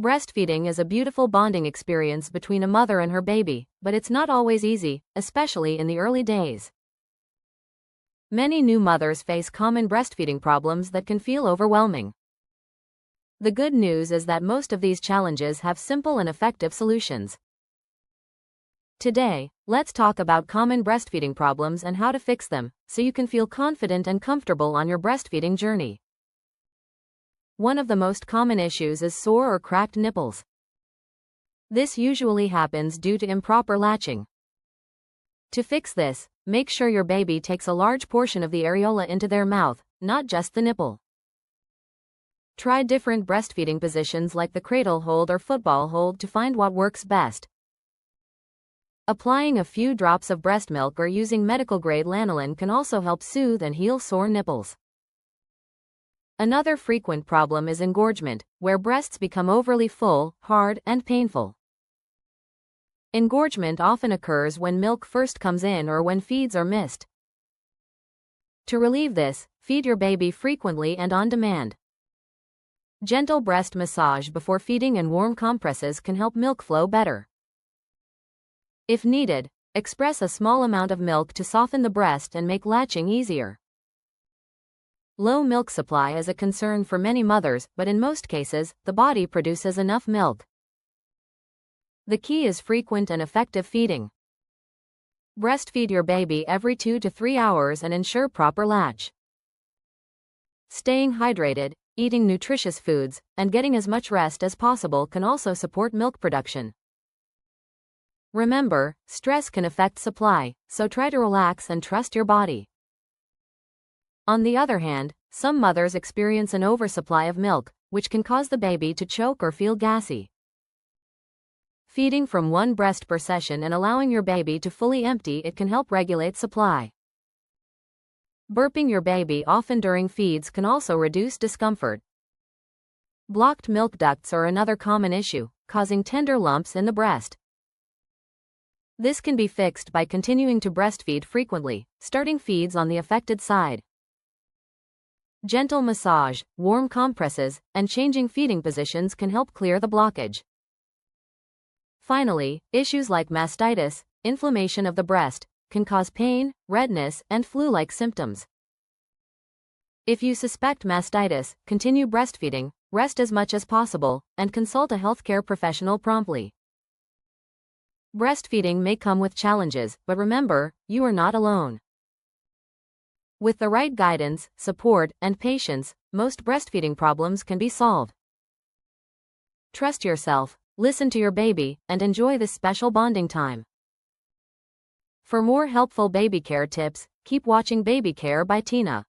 Breastfeeding is a beautiful bonding experience between a mother and her baby, but it's not always easy, especially in the early days. Many new mothers face common breastfeeding problems that can feel overwhelming. The good news is that most of these challenges have simple and effective solutions. Today, let's talk about common breastfeeding problems and how to fix them, so you can feel confident and comfortable on your breastfeeding journey. One of the most common issues is sore or cracked nipples. This usually happens due to improper latching. To fix this, make sure your baby takes a large portion of the areola into their mouth, not just the nipple. Try different breastfeeding positions like the cradle hold or football hold to find what works best. Applying a few drops of breast milk or using medical-grade lanolin can also help soothe and heal sore nipples. Another frequent problem is engorgement, where breasts become overly full, hard, and painful. Engorgement often occurs when milk first comes in or when feeds are missed. To relieve this, feed your baby frequently and on demand. Gentle breast massage before feeding and warm compresses can help milk flow better. If needed, express a small amount of milk to soften the breast and make latching easier. Low milk supply is a concern for many mothers, but in most cases, the body produces enough milk. The key is frequent and effective feeding. Breastfeed your baby every 2 to 3 hours and ensure proper latch. Staying hydrated, eating nutritious foods, and getting as much rest as possible can also support milk production. Remember, stress can affect supply, so try to relax and trust your body. On the other hand, some mothers experience an oversupply of milk, which can cause the baby to choke or feel gassy. Feeding from one breast per session and allowing your baby to fully empty it can help regulate supply. Burping your baby often during feeds can also reduce discomfort. Blocked milk ducts are another common issue, causing tender lumps in the breast. This can be fixed by continuing to breastfeed frequently, starting feeds on the affected side. Gentle massage, warm compresses, and changing feeding positions can help clear the blockage. Finally, issues like mastitis, inflammation of the breast, can cause pain, redness, and flu-like symptoms. If you suspect mastitis, continue breastfeeding, rest as much as possible, and consult a healthcare professional promptly. Breastfeeding may come with challenges, but remember, you are not alone. With the right guidance, support, and patience, most breastfeeding problems can be solved. Trust yourself, listen to your baby, and enjoy this special bonding time. For more helpful baby care tips, keep watching Baby Care by Tina.